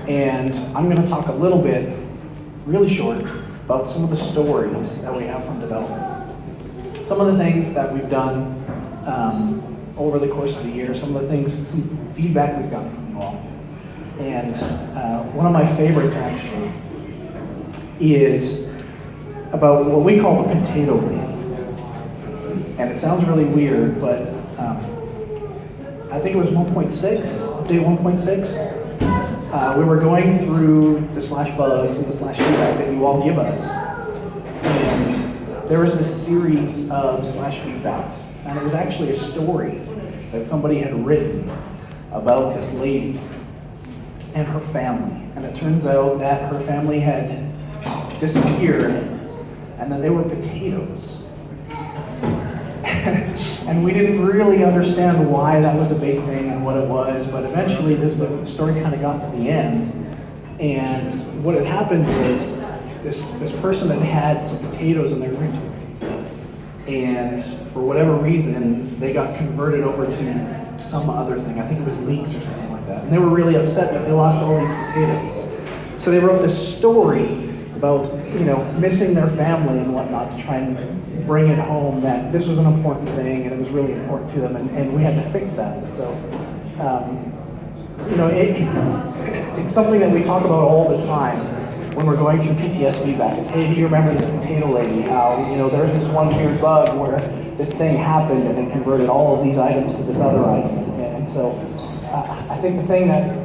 And I'm going to talk a little bit, really short, about some of the stories that we have from development. Some of the things that we've done over the course of the year, some feedback we've gotten from you all. And one of my favorites actually is about what we call the potato lady. And it sounds really weird, but I think it was 1.6, update 1.6. We were going through the /bugs and the /feedback that you all give us. And there was this series of /feedbacks. And it was actually a story that somebody had written about this lady and her family. And it turns out that her family had disappeared, and that they were potatoes. And we didn't really understand why that was a big thing and what it was, but eventually the story kind of got to the end. And what had happened was this person had some potatoes in their inventory. And for whatever reason, they got converted over to some other thing. I think it was leeks or something like that. And they were really upset that they lost all these potatoes. So they wrote this story about, missing their family and whatnot to try and bring it home, that this was an important thing and it was really important to them, and we had to fix that. So, it's something that we talk about all the time when we're going through PTS feedback. Is, hey, do you remember this potato lady? How, there's this one weird bug where this thing happened and it converted all of these items to this other item. And so I think the thing that,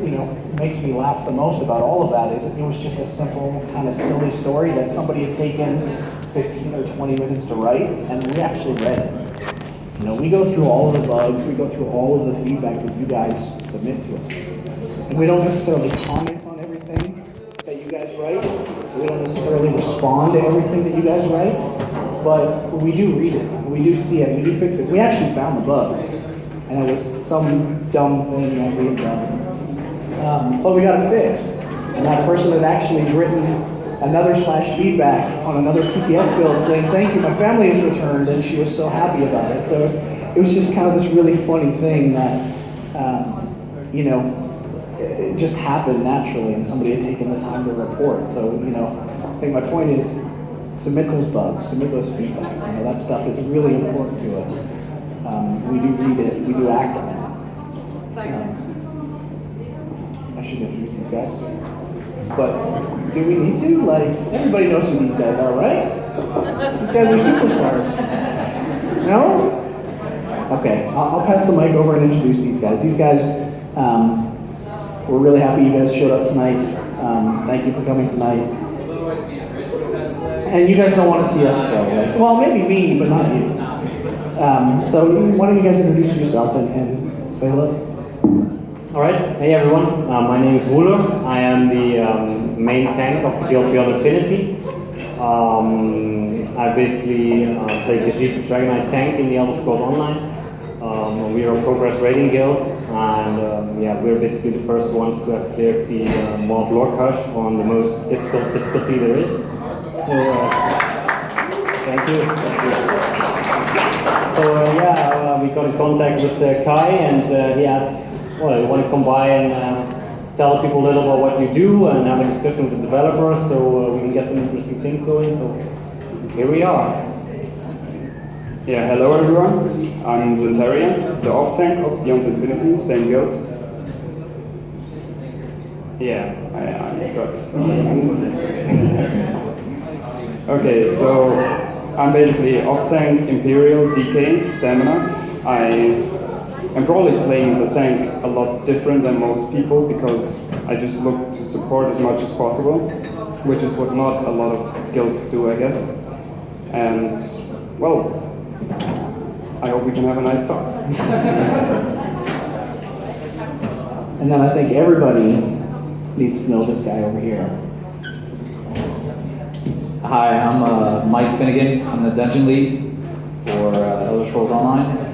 makes me laugh the most about all of that is it was just a simple, kind of silly story that somebody had taken 15 or 20 minutes to write, and we actually read it. We go through all of the bugs, we go through all of the feedback that you guys submit to us. And we don't necessarily comment on everything that you guys write. We don't necessarily respond to everything that you guys write, but we do read it, we do see it, we do fix it. We actually found the bug, and it was some dumb thing that we had done. But we got it fixed. And that person had actually written another /feedback on another PTS build saying, thank you, my family has returned, and she was so happy about it. So it was just kind of this really funny thing that, it just happened naturally, and somebody had taken the time to report. So, I think my point is, submit those bugs, submit those feedback. That stuff is really important to us. We do read it, we do act on it. I should introduce these guys. But do we need to? Everybody knows who these guys are, right? These guys are superstars. No? Okay, I'll pass the mic over and introduce these guys. These guys, we're really happy you guys showed up tonight. Thank you for coming tonight. And you guys don't want to see us go, right? Well, maybe me, but not you. So why don't you guys introduce yourself and say hello? All right, hey everyone, my name is Wooler. I am the main tank of the guild Beyond Infinity. I basically play the Dragonite tank in the Elder Scrolls Online. We are a progress rating guild, and we're basically the first ones to have cleared the Maw of Lord Hush on the most difficult difficulty there is. So, thank you. So we got in contact with Kai, and he asked, well, you want to come by and tell people a little about what you do and have a discussion with the developers so we can get some interesting things going. So here we are. Yeah, hello everyone. I'm Zentaria, the off-tank of Beyond Infinity, same guild. Yeah, I got it. Okay, so I'm basically off-tank, Imperial, DK, Stamina. I'm probably playing the tank a lot different than most people because I just look to support as much as possible, which is what not a lot of guilds do, I guess. And, well, I hope we can have a nice talk. And then I think everybody needs to know this guy over here. Hi, I'm Mike Finnegan. I'm the dungeon lead for Elder Scrolls Online.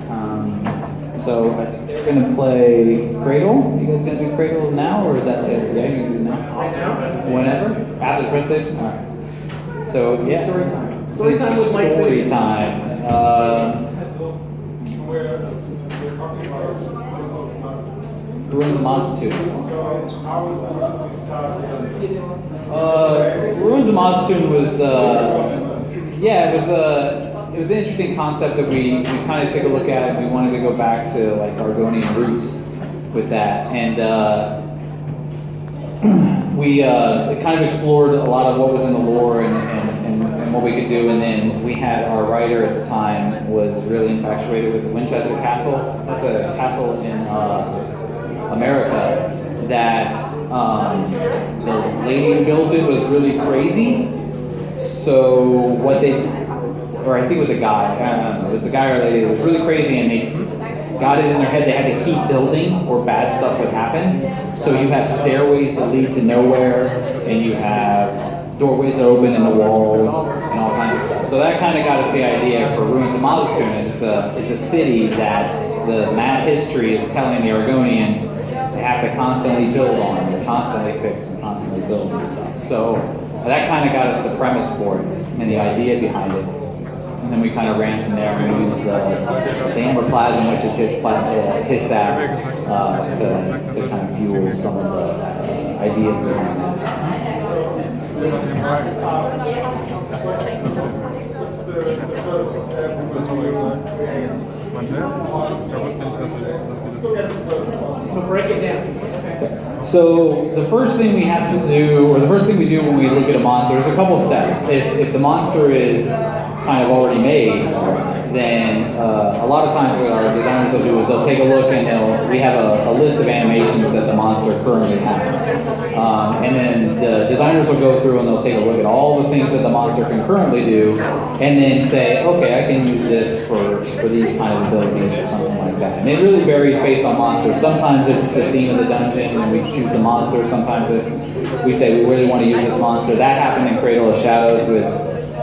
So I think they're going to play Cradle. You guys going to do Cradle now, or is that later? Yeah, you're going to do it now? Whenever? After the presentation? All right. So, yeah. Story time. Story time with Mike Finnegan. Story time. Ruins of Mazatun. Ruins of Mazatun was, yeah, it was an interesting concept that we kind of took a look at. We wanted to go back to like Argonian roots with that, and we kind of explored a lot of what was in the lore and what we could do. And then we had our writer at the time was really infatuated with the Winchester Castle. That's a castle in America that the lady who built it was really crazy. So what they, or I think it was a guy, I don't know, it was a guy or a lady that was really crazy, and they got it in their head they had to keep building or bad stuff would happen. So you have stairways that lead to nowhere, and you have doorways that open in the walls, and all kinds of stuff. So that kind of got us the idea for Ruins of Mazatun. It's a city that the mad history is telling the Argonians they have to constantly build on, and constantly fix, and constantly build and stuff. So that kind of got us the premise for it, and the idea behind it. And then we kind of ran from there and used the amberplasm, which is his staff, to kind of fuel some of the ideas behind that. So break it down. So the first thing we have to do, or the first thing we do when we look at a monster, there's a couple steps. If the monster is kind of already made, then a lot of times what our designers will do is they'll take a look and we have a list of animations that the monster currently has. And then the designers will go through and they'll take a look at all the things that the monster can currently do, and then say, okay, I can use this for these kind of abilities or something like that. And it really varies based on monsters. Sometimes it's the theme of the dungeon and we choose the monster. Sometimes we say we really want to use this monster. That happened in Cradle of Shadows with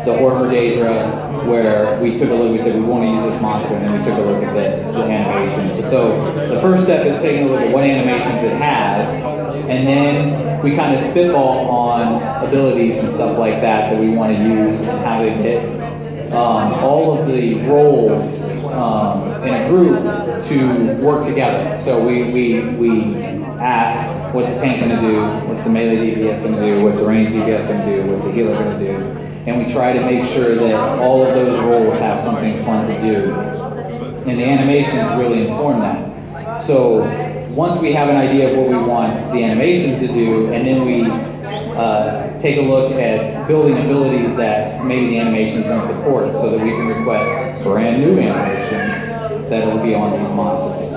the Order Daedra, where we took a look, we said we want to use this monster, and then we took a look at the animations. So the first step is taking a look at what animations it has, and then we kind of spitball on abilities and stuff like that we want to use and how to get all of the roles in a group to work together. So we ask, what's the tank going to do? What's the melee DPS going to do? What's the range DPS going to do? What's the healer going to do? And we try to make sure that all of those roles have something fun to do. And the animations really inform that. So once we have an idea of what we want the animations to do, and then we take a look at building abilities that maybe the animations don't support, so that we can request brand new animations that will be on these monsters.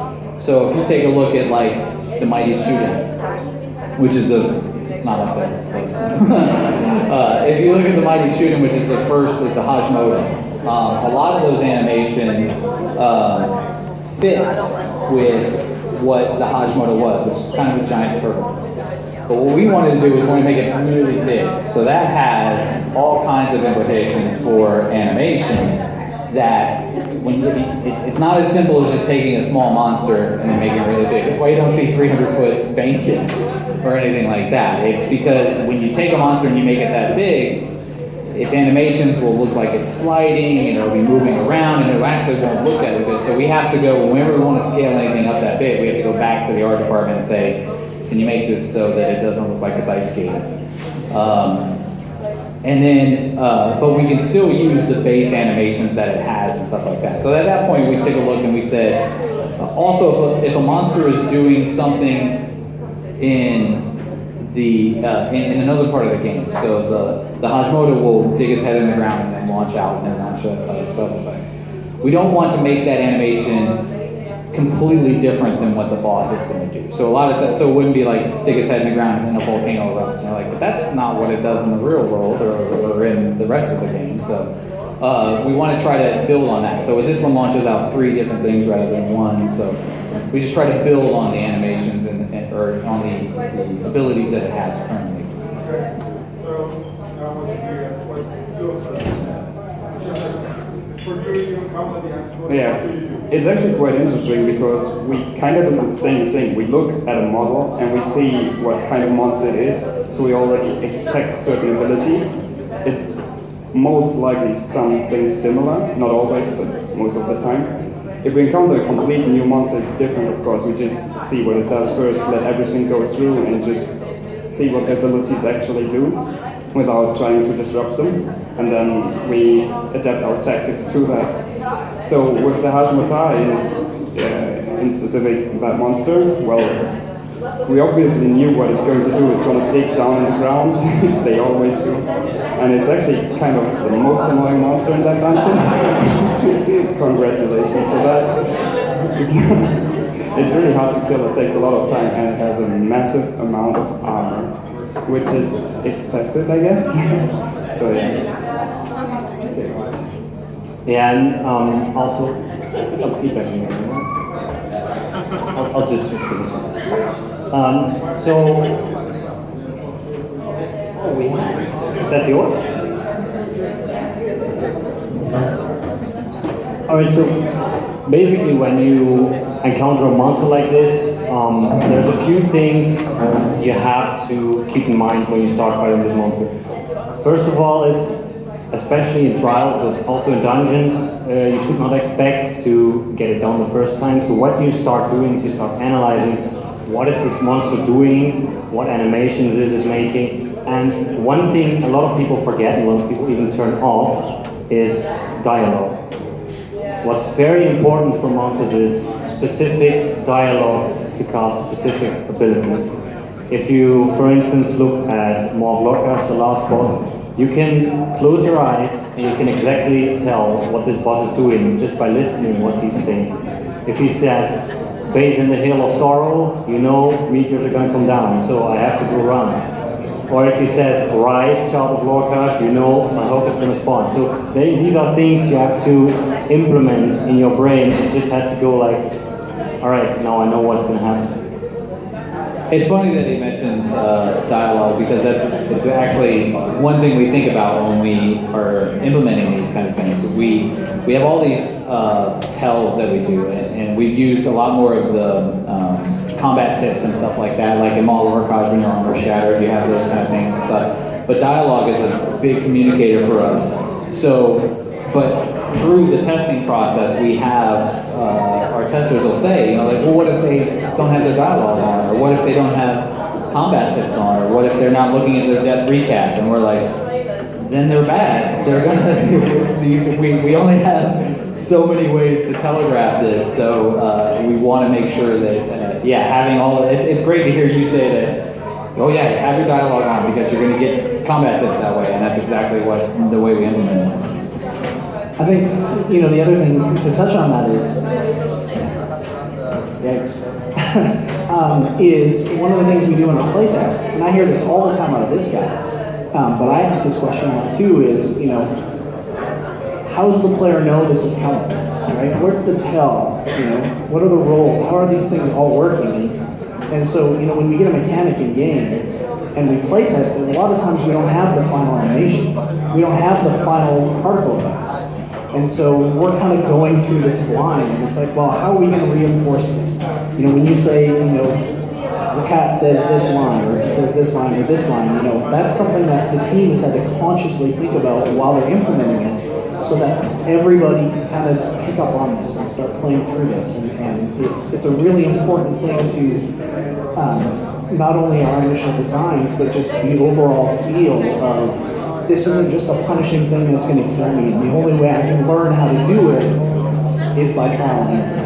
So if you take a look at like the Mighty Shooting, which is it's not up there. If you look at the Mighty Shooting, which is the first, it's a Hashimoto. A lot of those animations fit with what the Hashimoto was, which is kind of a giant turtle. But what we wanted to do is want to make it really big. So that has all kinds of implications for animation that when it's not as simple as just taking a small monster and then making it really big. That's why you don't see 300-foot Bankin or anything like that. It's because when you take a monster and you make it that big, its animations will look like it's sliding, and it'll be moving around, and it actually won't look that good. So we have to go, whenever we want to scale anything up that big, we have to go back to the art department and say, can you make this so that it doesn't look like it's ice skating? And then, but we can still use the base animations that it has and stuff like that. So at that point, we took a look and we said, also, if a monster is doing something in in another part of the game, so the Hashimoto will dig its head in the ground and then launch out and then launch a special effect. We don't want to make that animation completely different than what the boss is going to do. So a lot of times, so it wouldn't be like stick its head in the ground and then a volcano erupts. And you're like, but that's not what it does in the real world or in the rest of the game. So we want to try to build on that. So this one launches out 3 different things rather than 1. So we just try to build on the animations or on the abilities that it has currently. Yeah, it's actually quite interesting because we kind of do the same thing. We look at a model and we see what kind of monster it is, so we already expect certain abilities. It's most likely something similar, not always, but most of the time. if we encounter a complete new monster, it's different, of course. We just see what it does first, let everything go through, and just see what abilities actually do without trying to disrupt them. And then we adapt our tactics to that. So with the Hashmata in specific, that monster, well, we obviously knew what it's going to do. It's going to dig down in the ground. They always do. And it's actually kind of the most annoying monster in that dungeon. Congratulations for that. It's really hard to kill. It takes a lot of time, and it has a massive amount of armor, which is expected, I guess. So yeah. Yeah, and also, I'll just switch positions. That's yours? Alright, so basically when you encounter a monster like this, there's a few things you have to keep in mind when you start fighting this monster. First of all is, especially in trials, but also in dungeons, you should not expect to get it done the first time. So what you start doing is you start analyzing what is this monster doing, what animations is it making, and one thing a lot of people forget, and a lot of people even turn off, is dialogue. What's very important for monsters is specific dialogue to cast specific abilities. If you, for instance, look at Maw of Lorcash, the last boss, you can close your eyes and you can exactly tell what this boss is doing just by listening what he's saying. If he says, bathe in the hill of sorrow, you know meteors are going to come down, so I have to go run. Or if he says, rise, child of Lorcash, you know my hope is going to spawn. So these are things you have to implement in your brain. It just has to go like, all right, now I know what's going to happen. It's funny that he mentions dialogue, because it's actually one thing we think about when we are implementing these kind of things. We have all these tells that we do, and we've used a lot more of the combat tips and stuff like that, like in Maw of Lorcash, when your armor shattered, you have those kind of things and stuff. But dialogue is a big communicator for us. But through the testing process, we have our testers will say, like, well, what if they don't have their dialogue on, or what if they don't have combat tips on, or what if they're not looking at their death recap? And we're like, then they're bad. They're gonna. We only have so many ways to telegraph this, so we want to make sure that having all of it's great to hear you say that. Oh yeah, have your dialogue on, because you're going to get combat tips that way, and that's exactly the way we implement it. I think, the other thing to touch on that is, is one of the things we do in our playtest, and I hear this all the time out of this guy, but I ask this question a lot too, is, how does the player know this is coming, right? What's the tell, what are the roles, how are these things all working? And so, when we get a mechanic in game, and we playtest it, a lot of times we don't have the final animations, we don't have the final particle effects. And so we're kind of going through this blind, and it's like, well, how are we going to reinforce this? When you say, the cat says this line, or he says this line, or this line, that's something that the team has had to consciously think about while they're implementing it, so that everybody can kind of pick up on this and start playing through this. And it's a really important thing to not only our initial designs, but just the overall feel of, this isn't just a punishing thing that's going to kill me. And the only way I can learn how to do it is by trial and error.